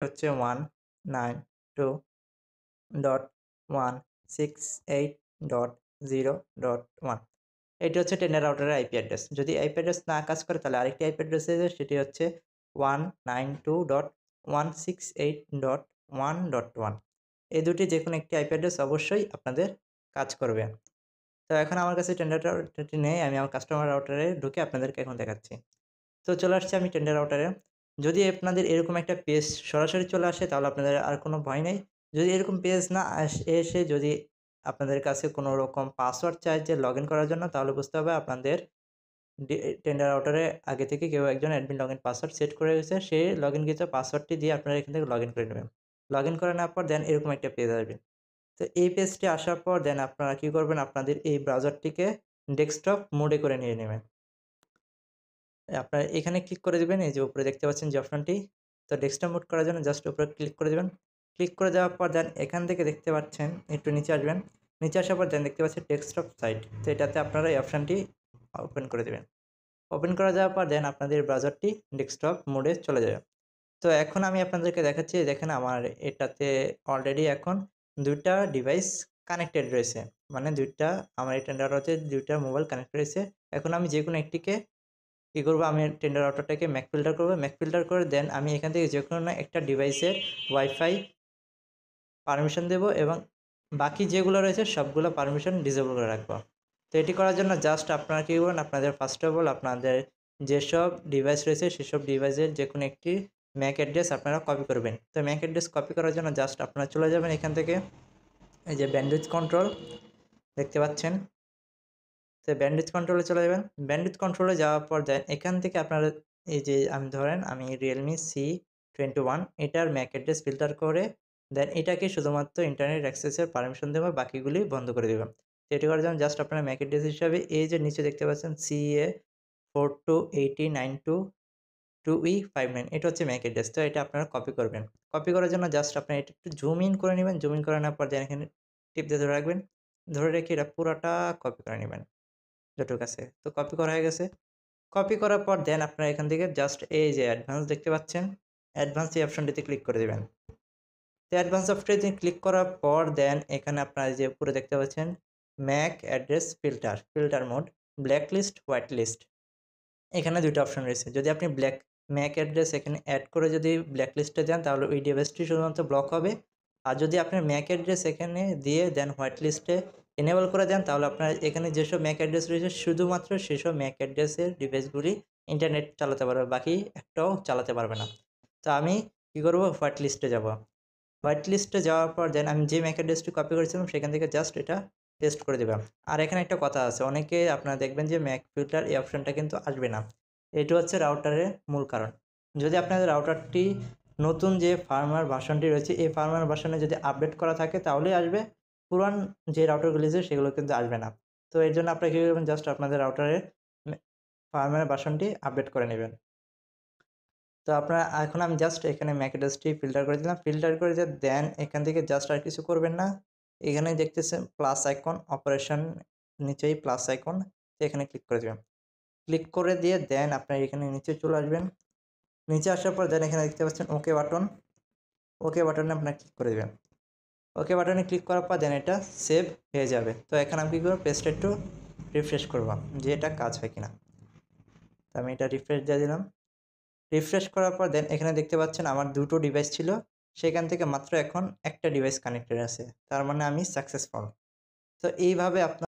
হচ্ছে 192.168.0.1। এটি হচ্ছে টেলনেট রাউটারের আইপি অ্যাড্রেস। যদি আইপি অ্যাড্রেস না কাজ করে তাহলে আরেকটি আইপি অ্যাড্রেস আছে, সেটি হচ্ছে 192.168.1.1। এই দুটি যেকোনো একটি আইপি অ্যাড্রেস অবশ্যই আপনাদের কাজ করবে। তো এখন আমার কাছে টেলনেট রাউটারটি নেই, আমি আমার কাস্টমার রাউটারে ঢুকে আপনাদেরকে এখন দেখাচ্ছি। তো চলে আসছি আমি টেলনেট রাউটারে। যদি আপনাদের এরকম একটা পেজ সরাসরি চলে আসে তাহলে আপনাদের আর কোনো ভয় নেই। যদি এরকম পেজ না এসে যদি আপনাদের কাছে কোনো রকম পাসওয়ার্ড চায় যে লগইন করার জন্য, তাহলে বুঝতে হবে আপনাদের টেলনেট রাউটারে আগে থেকে কেউ একজন অ্যাডমিন লগইন পাসওয়ার্ড সেট করে রেখেছে। সেই লগইনকৃত পাসওয়ার্ডটি দিয়ে আপনারা এখান থেকে লগইন করে নেবেন। লগইন করে নেওয়ার পর দেন এরকম একটা পেজ আসবে। তো এই পেজটি আসার পর দেন আপনারা কি করবেন, আপনাদের এই ব্রাউজারটিকে ডেস্কটপ মোডে করে নিয়ে নেবেন। আপনারা এখানে ক্লিক করে দিবেন, এই যে উপরে দেখতে পাচ্ছেন যে অপশনটি। তো ডেস্কটপ মোড করার জন্য জাস্ট উপরে ক্লিক করে দিবেন। ক্লিক করে দেওয়ার পর দেন এখান থেকে দেখতে পাচ্ছেন একটু নিচে আসবেন। নিচে আসার পর দেন দেখতে পাচ্ছেন ডেস্কটপ সাইট। তো এটাতে আপনারা এই অপশনটি ওপেন করে দিবেন। ওপেন করে দেওয়ার পর দেন আপনাদের ব্রাউজারটি ডেস্কটপ মোডে চলে যাবে। তো এখন আমি আপনাদেরকে দেখাচ্ছি, দেখেন আমার এটাতে অলরেডি এখন ২ টা ডিভাইস কানেক্টেড রয়েছে। মানে ২ টা আমার এই টেলনেট রাউটারে ২ টা মোবাইল কানেক্ট রয়েছে। এখন আমি যেকোনো একটিকে কি করব, আমি টেলনেট রাউটারটাকে ম্যাক ফিল্টার করব। ম্যাক ফিল্টার করে দেন আমি এখান থেকে যেকোনো একটা ডিভাইসের ওয়াইফাই পারমিশন দেব এবং বাকি যেগুলো রয়েছে সবগুলো পারমিশন ডিসেবল করে রাখবো। তো এটি করার জন্য জাস্ট আপনারা কী করবেন, আপনাদের ফার্স্ট অফ অল আপনাদের যেসব ডিভাইস রয়েছে সেসব ডিভাইসের যেকোনো একটি ম্যাক অ্যাড্রেস আপনারা কপি করবেন। তো ম্যাক অ্যাড্রেস কপি করার জন্য জাস্ট আপনারা চলে যাবেন এখান থেকে, এই যে ব্যান্ডউইথ কন্ট্রোল দেখতে পাচ্ছেন। তো ব্যান্ডউইথ কন্ট্রোলে চলে যাবেন। ব্যান্ডউইথ কন্ট্রোলে যাওয়ার পর দেন এখান থেকে আপনারা এই যে আমি Realme C21 এটার ম্যাক অ্যাড্রেস ফিল্টার করে দেন এটাকে শুধুমাত্র ইন্টারনেট অ্যাক্সেসের পারমিশন দেব, বাকিগুলি বন্ধ করে দেবেন। তো এটি করার জন্য জাস্ট আপনারা ম্যাক অ্যাড্রেস হিসাবে এই যে নিচে দেখতে পাচ্ছেন CA428092E59 এটা হচ্ছে ম্যাক অ্যাড্রেস। তো এটা আপনারা কপি করবেন। কপি করার জন্য জাস্ট আপনারা এটা একটু জুম ইন করে নেবেন। জুম ইন করে নেওয়ার পর দেন এখানে টিপ দিয়ে ধরে রাখবেন। ধরে রেখে এটা পুরাটা কপি করে নেবেন যতটুকু আছে। তো কপি করা হয়ে গেছে। কপি করার পর দেন আপনারা এখান থেকে জাস্ট এই যে অ্যাডভান্স দেখতে পাচ্ছেন, অ্যাডভান্স এই অপশনটিতে ক্লিক করে দিবেন। তো অ্যাডভান্স অপশনটিতে ক্লিক করার পর দেন এখানে আপনারা যে উপরে দেখতে পাচ্ছেন MAC address filter mode, black list, white list. এখানে ২ টা অপশন রয়েছে। যদি আপনি ম্যাক অ্যাড্রেস এখানে এড করে যদি ব্ল্যাক লিস্টে দেন তাহলে ওই ডিভাইসটি শুধুমাত্র ব্লক হবে। আর যদি আপনি ম্যাক অ্যাড্রেস এখানে দিয়ে দেন হোয়াইট লিস্টে এনেবল করে দেন তাহলে আপনার এখানে যেসব ম্যাক অ্যাড্রেস রয়েছে শুধুমাত্র সেসব ম্যাক অ্যাড্রেসের ডিভাইসগুলি ইন্টারনেট চালাতে পারবে, বাকি একটাও চালাতে পারবে না। তো আমি কি করব, হোয়াইট লিস্টে যাব। হোয়াইট লিস্টে যাওয়ার পর দেন আমি যে ম্যাক অ্যাড্রেসটি কপি করেছিলাম সেখান থেকে জাস্ট এটা পেস্ট করে দেবেন। আর এখানে একটা কথা আছে, অনেকে আপনারা দেখবেন যে ম্যাক ফিল্টার এই অপশনটা কিন্তু আসবে না। এটা হচ্ছে রাউটারের মূল কারণ। যদি আপনাদের রাউটারটি নতুন যে ফার্মওয়্যার ভার্সনটি রয়েছে এই ফার্মওয়্যার ভার্সনে যদি আপডেট করা থাকে তাহলেই আসবে, পুরান যে রাউটারগুলি আছে সেগুলো কিন্তু আসবে না। তো এর জন্য আপনারা কী করবেন, জাস্ট আপনাদের রাউটারের ফার্মওয়্যার ভার্সনটি আপডেট করে নেবেন। তো আপনারা এখন আমি জাস্ট এখানে ম্যাক অ্যাড্রেসটি ফিল্টার করে দিলাম। ফিল্টার করে দিয়ে দেন এখান থেকে জাস্ট আর কিছু করবেন না। এখানে দেখতেছেন প্লাস আইকন, অপারেশন নিচেই প্লাস আইকন, তো এখানে ক্লিক করে দিবেন। ক্লিক করে দিয়ে দেন আপনারা এখানে নিচে চলে আসবেন। নিচে আসার পর দেন এখানে দেখতে পাচ্ছেন ওকে বাটন, ওকে বাটনে আপনারা ক্লিক করে দিবেন। ওকে বাটনে ক্লিক করার পর দেন এটা সেভ হয়ে যাবে। তো এখন আমি কী করব, পেজটা একটু রিফ্রেশ করব যে এটা কাজ হয় কিনা। তো আমি এটা রিফ্রেশ দিয়ে দিলাম। রিফ্রেশ করার পর দেন এখানে দেখতে পাচ্ছেন আমার ২ টো ডিভাইস ছিল, সেখান থেকে মাত্র এখন একটা ডিভাইস কানেক্টেড আছে। তার মানে আমি সাকসেসফুল। তো এইভাবে আপনার